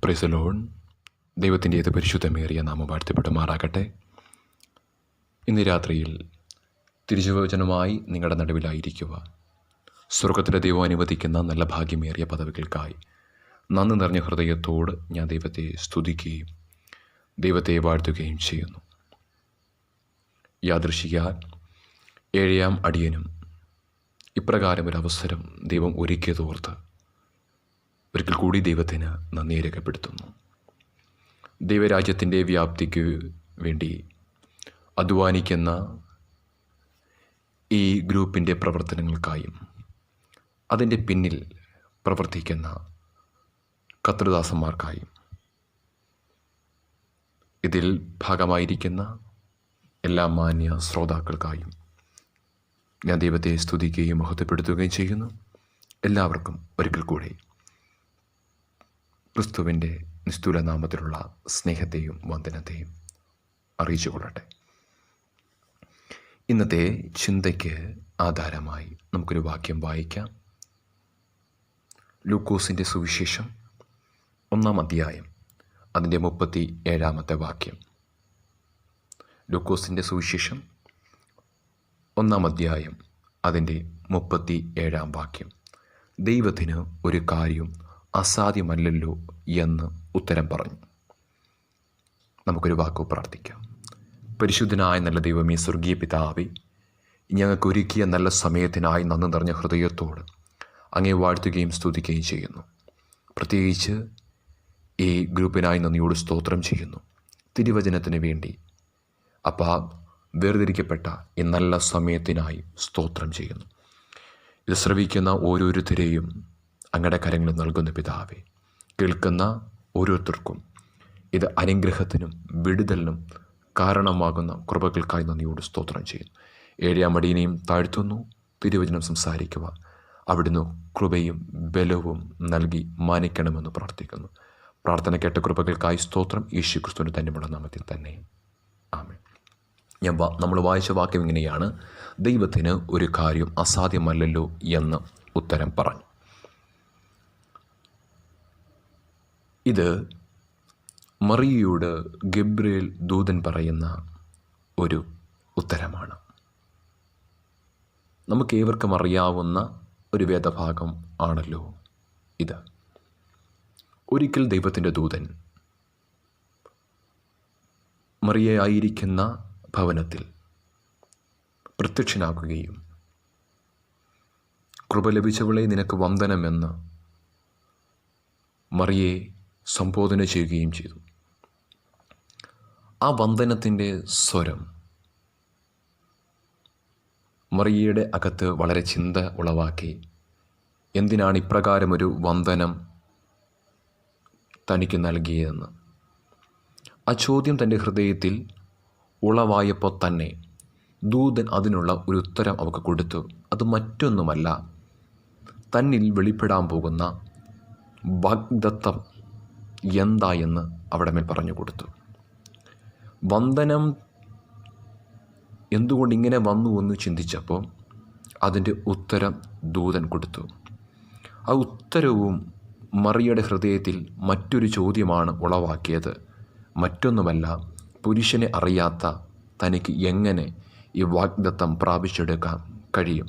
Praise the Lord. ദൈവത്തിൻ്റെ ഏത് പരിശുദ്ധമേറിയ നാമം വാഴ്ത്തപ്പെടുമാറാകട്ടെ. ഇന്ന് രാത്രിയിൽ തിരുവചനവുമായി നിങ്ങളുടെ നടുവിലായിരിക്കുക. സ്വർഗത്തിലെ ദൈവം അനുവദിക്കുന്ന നല്ല ഭാഗ്യമേറിയ പദവികൾക്കായി നന്ദി നിറഞ്ഞ ഹൃദയത്തോട് ഞാൻ ദൈവത്തെ സ്തുതിക്കുകയും ദൈവത്തെ വാഴ്ത്തുകയും ചെയ്യുന്നു. യാദൃശ്ചികയാൽ 7-ാം അടിയനും ഇപ്രകാരം ഒരു അവസരം ദൈവം ഒരുക്കിയതോർത്ത് ഒരിക്കൽ കൂടി ദൈവത്തിന് നന്ദി രേഖപ്പെടുത്തുന്നു. ദൈവരാജ്യത്തിൻ്റെ വ്യാപ്തിക്ക് വേണ്ടി അധ്വാനിക്കുന്ന ഈ ഗ്രൂപ്പിൻ്റെ പ്രവർത്തനങ്ങൾക്കായും അതിൻ്റെ പിന്നിൽ പ്രവർത്തിക്കുന്ന കർത്തൃദാസന്മാർക്കായും ഇതിൽ ഭാഗമായിരിക്കുന്ന എല്ലാ മാന്യ ശ്രോതാക്കൾക്കായും ഞാൻ ദൈവത്തെ സ്തുതിക്കുകയും മഹത്വപ്പെടുത്തുകയും ചെയ്യുന്നു. എല്ലാവർക്കും ഒരിക്കൽ കൂടി ക്രിസ്തുവിൻ്റെ നിസ്തുല നാമത്തിലുള്ള സ്നേഹത്തെയും വന്ദനത്തെയും അറിയിച്ചു കൊള്ളട്ടെ. ഇന്നത്തെ ചിന്തയ്ക്ക് ആധാരമായി നമുക്കൊരു വാക്യം വായിക്കാം. ലൂക്കോസിൻ്റെ സുവിശേഷം 1-ാം അധ്യായം അതിൻ്റെ 37-ാമത്തെ വാക്യം. ലൂക്കോസിൻ്റെ സുവിശേഷം 1-ാം അധ്യായം അതിൻ്റെ 37-ാം വാക്യം. ദൈവത്തിന് ഒരു കാര്യം അസാധ്യമല്ലല്ലോ എന്ന് ഉത്തരം പറഞ്ഞു. നമുക്കൊരു വാക്ക് പ്രാർത്ഥിക്കാം. പരിശുദ്ധനായ നല്ല ദൈവമേ, സ്വർഗീയ പിതാവേ, ഞങ്ങൾക്ക് ഒരുക്കിയ നല്ല സമയത്തിനായി നന്ദി നിറഞ്ഞ ഹൃദയത്തോട് അങ്ങേ വാഴ്ത്തുകയും സ്തുതിക്കുകയും ചെയ്യുന്നു. പ്രത്യേകിച്ച് ഈ ഗ്രൂപ്പിനായി നന്ദിയോട് സ്തോത്രം ചെയ്യുന്നു. തിരുവചനത്തിന് വേണ്ടി വേർതിരിക്കപ്പെട്ട ഈ നല്ല സമയത്തിനായി സ്തോത്രം ചെയ്യുന്നു. ഇത് ശ്രവിക്കുന്ന ഓരോരുത്തരെയും അങ്ങയുടെ കരങ്ങളിൽ നൽകുന്ന പിതാവേ, കേൾക്കുന്ന ഓരോരുത്തർക്കും ഇത് അനുഗ്രഹത്തിനും വിടുതലിനും കാരണമാകുന്ന കൃപകൾക്കായി നന്ദിയോട് സ്തോത്രം ചെയ്യുന്നു. 7-ാം അടിയനെയും താഴ്ത്തുന്നു. തിരുവചനം സംസാരിക്കുക അവിടുന്ന് കൃപയും ബലവും നൽകി മാനിക്കണമെന്ന് പ്രാർത്ഥിക്കുന്നു. പ്രാർത്ഥന കേട്ട കൃപകൾക്കായി സ്തോത്രം. യേശു ക്രിസ്തുവിൻ്റെ തന്നെയുള്ള നാമത്തിൽ തന്നെ ആമേൻ. നമ്മൾ വായിച്ച വാക്യം ഇങ്ങനെയാണ്: ദൈവത്തിന് ഒരു കാര്യം അസാധ്യമല്ലല്ലോ എന്ന് ഉത്തരം പറഞ്ഞു. ഇത് മറിയയോട് ഗബ്രിയേൽ ദൂതൻ പറയുന്ന ഒരു ഉത്തരമാണ്. നമുക്കേവർക്കും അറിയാവുന്ന ഒരു വേദഭാഗം ആണല്ലോ ഇത്. ഒരിക്കൽ ദൈവത്തിൻ്റെ ദൂതൻ മറിയയായിരിക്കുന്ന ഭവനത്തിൽ പ്രത്യക്ഷനാക്കുകയും കൃപ ലഭിച്ചവളെ നിനക്ക് വന്ദനമെന്ന് മറിയയെ സംബോധന ചെയ്യുകയും ചെയ്തു. ആ വന്ദനത്തിൻ്റെ സ്വരം മറിയയുടെ അകത്ത് വളരെ ചിന്ത ഉളവാക്കി. എന്തിനാണ് ഇപ്രകാരമൊരു വന്ദനം തനിക്ക് നൽകിയതെന്ന് ആ ചോദ്യം തൻ്റെ ഹൃദയത്തിൽ ഉളവായപ്പോൾ തന്നെ ദൂതൻ അതിനുള്ള ഒരു ഉത്തരം അവൾക്ക് കൊടുത്തു. അത് മറ്റൊന്നുമല്ല, തന്നിൽ വെളിപ്പെടാൻ പോകുന്ന വാഗ്ദത്തം എന്തായെന്ന് അവിടെ മേൽ പറഞ്ഞു കൊടുത്തു. വന്ദനം എന്തുകൊണ്ട് ഇങ്ങനെ വന്നു എന്ന് ചിന്തിച്ചപ്പോൾ അതിൻ്റെ ഉത്തരം ദൂതൻ കൊടുത്തു. ആ ഉത്തരവും മറിയയുടെ ഹൃദയത്തിൽ മറ്റൊരു ചോദ്യമാണ് ഉളവാക്കിയത്. മറ്റൊന്നുമല്ല, പുരുഷനെ അറിയാത്ത തനിക്ക് എങ്ങനെ ഈ വാഗ്ദത്തം പ്രാപിച്ചെടുക്കാൻ കഴിയും?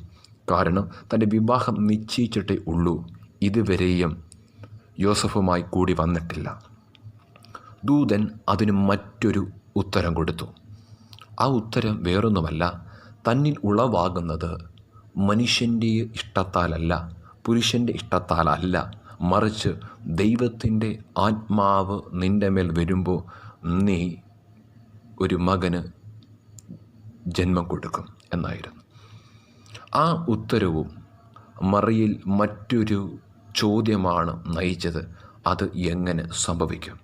കാരണം തൻ്റെ വിവാഹം നിശ്ചയിച്ചിട്ടേ ഉള്ളൂ, ഇതുവരെയും യോസഫുമായി കൂടി വന്നിട്ടില്ല. ദൂതൻ അതിന് മറ്റൊരു ഉത്തരം കൊടുത്തു. ആ ഉത്തരം വേറൊന്നുമല്ല, തന്നിൽ ഉളവാകുന്നത് മനുഷ്യൻ്റെ ഇഷ്ടത്താലല്ല, പുരുഷൻ്റെ ഇഷ്ടത്താലല്ല, മറിച്ച് ദൈവത്തിൻ്റെ ആത്മാവ് നിൻ്റെ മേൽ വരുമ്പോൾ നീ ഒരു മകന് ജന്മം കൊടുക്കും എന്നായിരുന്നു. ആ ഉത്തരവും മറിയയിൽ മറ്റൊരു ചോദ്യമാണ് നയിച്ചത്. അത് എങ്ങനെ സംഭവിക്കും?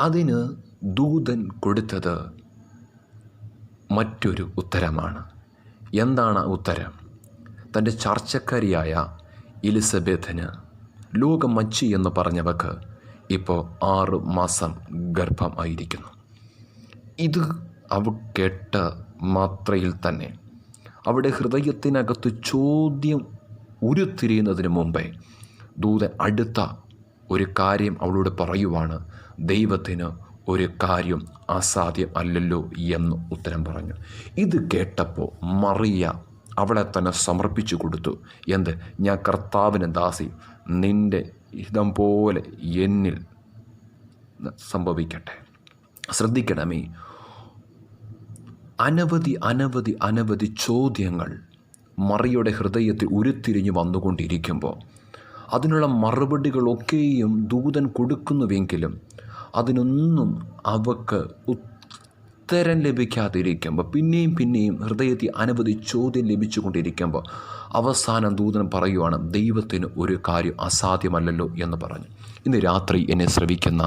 അതിന് ദൂതൻ കൊടുത്തത് മറ്റൊരു ഉത്തരമാണ്. എന്താണ് ഉത്തരം? തൻ്റെ ചർച്ചക്കാരിയായ എലിസബത്തിന് ലോകമച്ചി എന്ന് പറഞ്ഞവർക്ക് ഇപ്പോൾ 6 മാസം ഗർഭം ആയിരിക്കുന്നു. ഇത് അവ കേട്ട മാത്രയിൽ തന്നെ അവിടെ ഹൃദയത്തിനകത്ത് ചോദ്യം ഉരുത്തിരിയുന്നതിന് മുമ്പേ ദൂതൻ അടുത്ത ഒരു കാര്യം അവളോട് പറയുവാണ്, ദൈവത്തിന് ഒരു കാര്യം അസാധ്യം അല്ലല്ലോ എന്ന് ഉത്തരം പറഞ്ഞു. ഇത് കേട്ടപ്പോൾ മറിയ അവളെ തന്നെ സമർപ്പിച്ചു കൊടുത്തു. എന്ത്? ഞാൻ കർത്താവിന് ദാസി, നിൻ്റെ ഹിതം പോലെ എന്നിൽ സംഭവിക്കട്ടെ. ശ്രദ്ധിക്കണമേ, അനവധി ചോദ്യങ്ങൾ മറിയയുടെ ഹൃദയത്തിൽ ഉരുത്തിരിഞ്ഞ് വന്നുകൊണ്ടിരിക്കുമ്പോൾ അതിനുള്ള മറുപടികളൊക്കെയും ദൂതൻ കൊടുക്കുന്നുവെങ്കിലും അതിനൊന്നും അവക്ക് ഉത്തരം ലഭിക്കാതിരിക്കുമ്പോൾ പിന്നെയും ഹൃദയത്തിൽ അനവധി ചോദ്യം ലഭിച്ചുകൊണ്ടിരിക്കുമ്പോൾ അവസാനം ദൂതൻ പറയുവാണ്, ദൈവത്തിന് ഒരു കാര്യം അസാധ്യമല്ലല്ലോ എന്ന് പറഞ്ഞു. ഇന്ന് രാത്രി എന്നെ ശ്രവിക്കുന്ന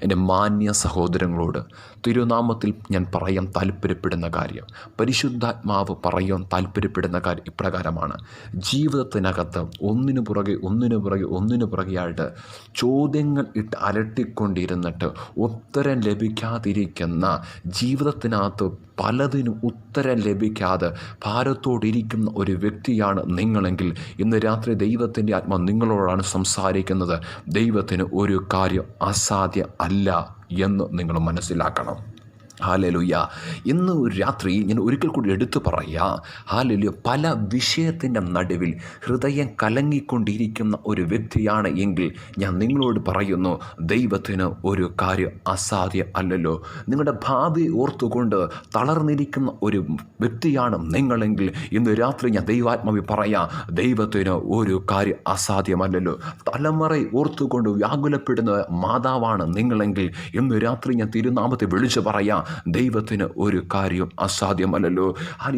എൻ്റെ മാന്യ സഹോദരങ്ങളോട് തിരുനാമത്തിൽ ഞാൻ പറയാൻ താല്പര്യപ്പെടുന്ന കാര്യം, പരിശുദ്ധാത്മാവ് പറയാൻ താല്പര്യപ്പെടുന്ന കാര്യം ഇപ്രകാരമാണ്. ജീവിതത്തിനകത്ത് ഒന്നിനു പുറകെയായിട്ട് ചോദ്യങ്ങൾ ഇട്ട് അലട്ടിക്കൊണ്ടിരുന്നിട്ട് ഉത്തരം ലഭിക്കാതിരിക്കുന്ന, ജീവിതത്തിനകത്ത് പലതിനും ഉത്തരം ലഭിക്കാതെ ഭാരത്തോടിരിക്കുന്ന ഒരു വ്യക്തിയാണ് നിങ്ങളെങ്കിൽ ഇന്ന് രാത്രി ദൈവത്തിൻ്റെ ആത്മാ നിങ്ങളോടാണ് സംസാരിക്കുന്നത്. ദൈവത്തിന് ഒരു കാര്യം അസാധ്യം അല്ല എന്ന് നിങ്ങൾ മനസ്സിലാക്കണം. ഹല്ലേലൂയ. ഇന്ന് രാത്രി ഞാൻ ഒരിക്കൽ കൂടി എടുത്തു പറയാം, ഹല്ലേലൂയ. പല വിഷയത്തിൻ്റെ നടുവിൽ ഹൃദയം കലങ്ങിക്കൊണ്ടിരിക്കുന്ന ഒരു വ്യക്തിയാണ് എങ്കിൽ ഞാൻ നിങ്ങളോട് പറയുന്നു, ദൈവത്തിന് ഒരു കാര്യം അസാധ്യം അല്ലല്ലോ. നിങ്ങളുടെ ഭാവി ഓർത്തുകൊണ്ട് തളർന്നിരിക്കുന്ന ഒരു വ്യക്തിയാണ് നിങ്ങളെങ്കിൽ ഇന്ന് രാത്രി ഞാൻ ദൈവാത്മാവി പറയാം, ദൈവത്തിന് ഒരു കാര്യം അസാധ്യമല്ലല്ലോ. തലമുറ ഓർത്തുകൊണ്ട് വ്യാകുലപ്പെടുന്ന മാതാവാണ് നിങ്ങളെങ്കിൽ ഇന്ന് രാത്രി ഞാൻ തിരുനാമത്തെ വിളിച്ചു പറയാം, ദൈവത്തിന് ഒരു കാര്യം അസാധ്യമല്ലല്ലോ.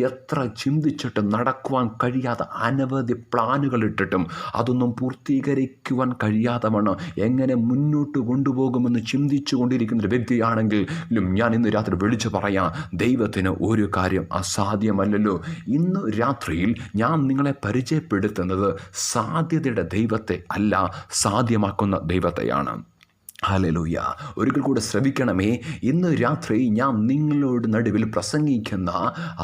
എത്ര ചിന്തിച്ചിട്ടും നടക്കുവാൻ കഴിയാതെ അനവധി പ്ലാനുകൾ ഇട്ടിട്ടും അതൊന്നും പൂർത്തീകരിക്കുവാൻ കഴിയാതെ വണ്ണം എങ്ങനെ മുന്നോട്ട് കൊണ്ടുപോകുമെന്ന് ചിന്തിച്ചു കൊണ്ടിരിക്കുന്ന ഒരു വ്യക്തിയാണെങ്കിലും ഞാൻ ഇന്ന് രാത്രി വിളിച്ചു പറയാം, ദൈവത്തിന് ഒരു കാര്യം അസാധ്യമല്ലല്ലോ. ഇന്ന് രാത്രിയിൽ ഞാൻ നിങ്ങളെ പരിചയപ്പെടുത്തുന്നത് സാധ്യതയുടെ ദൈവത്തെ അല്ല, സാധ്യമാക്കുന്ന ദൈവത്തെയാണ്. ഹല്ലേലൂയ. ഒരിക്കൽ കൂടെ ശ്രവിക്കണമേ, ഇന്ന് രാത്രി ഞാൻ നിങ്ങളോട് നടുവിൽ പ്രസംഗിക്കുന്ന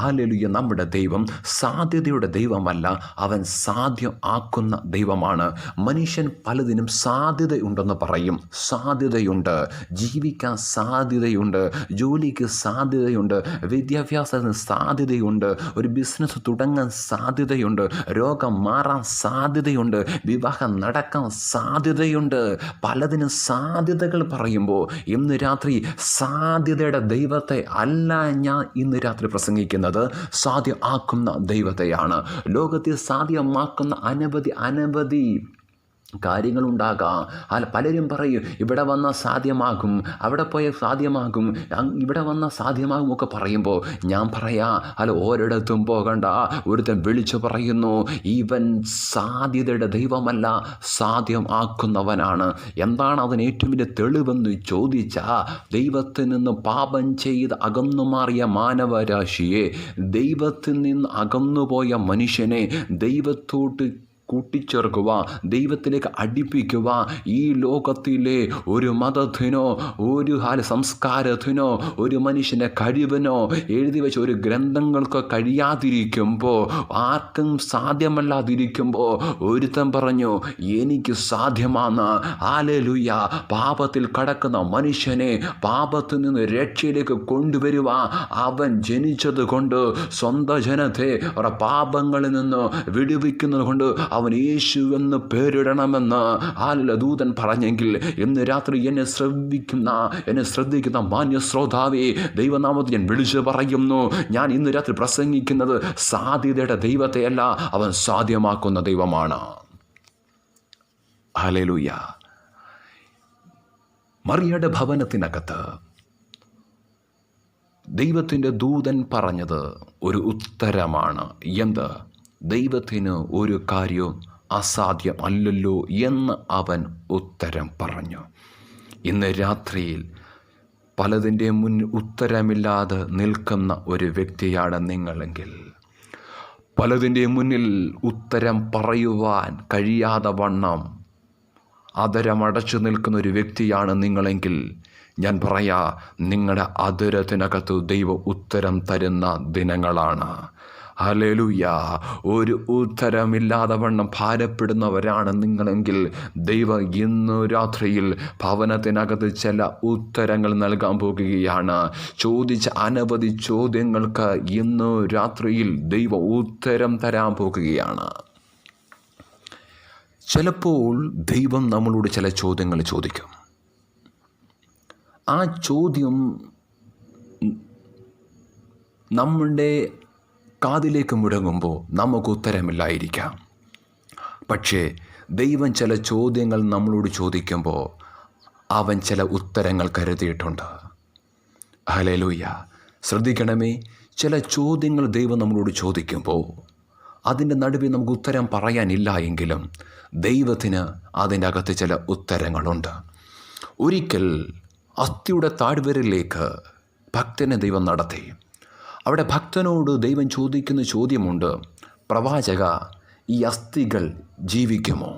ഹല്ലേലൂയ നമ്മുടെ ദൈവം സാധ്യതയുടെ ദൈവമല്ല, അവൻ സാധ്യം ആക്കുന്ന ദൈവമാണ്. മനുഷ്യൻ പലതിനും സാധ്യതയുണ്ടെന്ന് പറയും. സാധ്യതയുണ്ട്, ജീവിക്കാൻ സാധ്യതയുണ്ട്, ജോലിക്ക് സാധ്യതയുണ്ട്, വിദ്യാഭ്യാസത്തിന് സാധ്യതയുണ്ട്, ഒരു ബിസിനസ് തുടങ്ങാൻ സാധ്യതയുണ്ട്, രോഗം മാറാൻ സാധ്യതയുണ്ട്, വിവാഹം നടക്കാൻ സാധ്യതയുണ്ട്. പലതിനും സാധ്യതകൾ പറയുമ്പോൾ ഇന്ന് രാത്രി സാധ്യതയുടെ ദൈവത്തെ അല്ല ഞാൻ ഇന്ന് രാത്രി പ്രസംഗിക്കുന്നത്, സാധ്യം ആക്കുന്ന ദൈവത്തെയാണ്. ലോകത്തെ സാധ്യമാക്കുന്ന അനവധി കാര്യങ്ങളുണ്ടാകാം. പലരും പറയും, ഇവിടെ വന്നാൽ സാധ്യമാകും, അവിടെ പോയാൽ സാധ്യമാകും, ഇവിടെ വന്നാൽ സാധ്യമാകും ഒക്കെ പറയുമ്പോൾ ഞാൻ പറയാം, ഓരിടത്തും പോകണ്ട. ഒരുത്തൻ വിളിച്ചു പറയുന്നു, ഇവൻ സാധ്യതയുടെ ദൈവമല്ല, സാധ്യം ആക്കുന്നവനാണ്. എന്താണ് അതിന് ഏറ്റവും വലിയ തെളിവെന്ന് ചോദിച്ചാൽ, ദൈവത്തിൽ നിന്ന് പാപം ചെയ്ത് അകന്നു മാറിയ മാനവരാശിയെ, ദൈവത്തിൽ നിന്ന് അകന്നുപോയ മനുഷ്യനെ ദൈവത്തോട്ട് കൂട്ടിച്ചേർക്കുക, ദൈവത്തിലേക്ക് അടുപ്പിക്കുക. ഈ ലോകത്തിലെ ഒരു മതത്തിനോ ഒരു സംസ്കാരത്തിനോ ഒരു മനുഷ്യൻ്റെ കഴിവിനോ എഴുതി വെച്ച ഒരു ഗ്രന്ഥങ്ങൾക്ക് കഴിയാതിരിക്കുമ്പോൾ, ആർക്കും സാധ്യമല്ലാതിരിക്കുമ്പോൾ ഒരുത്തൻ പറഞ്ഞു, എനിക്ക് സാധ്യമാണ്. ഹല്ലേലൂയ. പാപത്തിൽ കടക്കുന്ന മനുഷ്യനെ പാപത്തിൽ നിന്ന് രക്ഷയിലേക്ക് കൊണ്ടുവരുവാൻ അവൻ ജനിച്ചത് കൊണ്ട്, സ്വന്തം ജനത്തെ അവരുടെ പാപങ്ങളിൽ നിന്ന് വിടുവിക്കുന്നത് കൊണ്ട് അവൻ യേശു എന്ന് പേരിടണമെന്ന് ദൂതൻ പറഞ്ഞെങ്കിൽ ഇന്ന് രാത്രി എന്നെ ശ്രദ്ധിക്കുന്ന മാന്യ ശ്രോതാവേ, ദൈവനാമത്തിൽ ഞാൻ വിളിച്ചു പറയുന്നു, ഞാൻ ഇന്ന് രാത്രി പ്രസംഗിക്കുന്നത് സാധ്യതയുടെ ദൈവത്തെയല്ല, അവൻ സാധ്യമാക്കുന്ന ദൈവമാണ്. ഹല്ലേലൂയ. മറിയയുടെ ഭവനത്തിനകത്ത് ദൈവത്തിൻ്റെ ദൂതൻ പറഞ്ഞത് ഒരു ഉത്തരമാണ്. എന്ത്? ദൈവത്തിന് ഒരു കാര്യവും അസാധ്യം അല്ലല്ലോ എന്ന് അവൻ ഉത്തരം പറഞ്ഞു. ഇന്ന് രാത്രിയിൽ പലതിൻ്റെ മുന്നിൽ ഉത്തരമില്ലാതെ നിൽക്കുന്ന ഒരു വ്യക്തിയാണ് നിങ്ങളെങ്കിൽ, പലതിൻ്റെ മുന്നിൽ ഉത്തരം പറയുവാൻ കഴിയാതെ വണ്ണം അതരമടച്ചു നിൽക്കുന്ന ഒരു വ്യക്തിയാണ് നിങ്ങളെങ്കിൽ, ഞാൻ നിങ്ങളുടെ അതരത്തിനകത്ത് ദൈവം ഉത്തരം തരുന്ന ദിനങ്ങളാണ്. ഹല്ലേലൂയ. ഒരു ഉത്തരമില്ലാതെ വണ്ണം ഭാരപ്പെടുന്നവരാണ് നിങ്ങളെങ്കിൽ ദൈവം ഇന്ന് രാത്രിയിൽ ഭവനത്തിനകത്ത് ചില ഉത്തരങ്ങൾ നൽകാൻ പോകുകയാണ്. ചോദിച്ച അനവധി ചോദ്യങ്ങൾക്ക് ഇന്ന് രാത്രിയിൽ ദൈവം ഉത്തരം തരാൻ പോകുകയാണ്. ചിലപ്പോൾ ദൈവം നമ്മളോട് ചില ചോദ്യങ്ങൾ ചോദിക്കും. ആ ചോദ്യം നമ്മുടെ കാതിലേക്ക് മുഴങ്ങുമ്പോൾ നമുക്ക് ഉത്തരമില്ലായിരിക്കാം. പക്ഷേ ദൈവം ചില ചോദ്യങ്ങൾ നമ്മളോട് ചോദിക്കുമ്പോൾ അവൻ ചില ഉത്തരങ്ങൾ കരുതിയിട്ടുണ്ട്. ഹല്ലേലൂയ. ശ്രദ്ധിക്കണമേ, ചില ചോദ്യങ്ങൾ ദൈവം നമ്മളോട് ചോദിക്കുമ്പോൾ അതിൻ്റെ നടുവിൽ നമുക്ക് ഉത്തരം പറയാനില്ല എങ്കിലും ദൈവത്തിന് അതിൻ്റെ അകത്ത് ചില ഉത്തരങ്ങളുണ്ട്. ഒരിക്കൽ അസ്ഥിയുടെ താഴ്വരയിലേക്ക് ഭക്തനെ ദൈവം നടത്തി. അവിടെ ഭക്തനോട് ദൈവം ചോദിക്കുന്ന ചോദ്യമുണ്ട്, പ്രവാചക, ഈ അസ്ഥികൾ ജീവിക്കുമോ?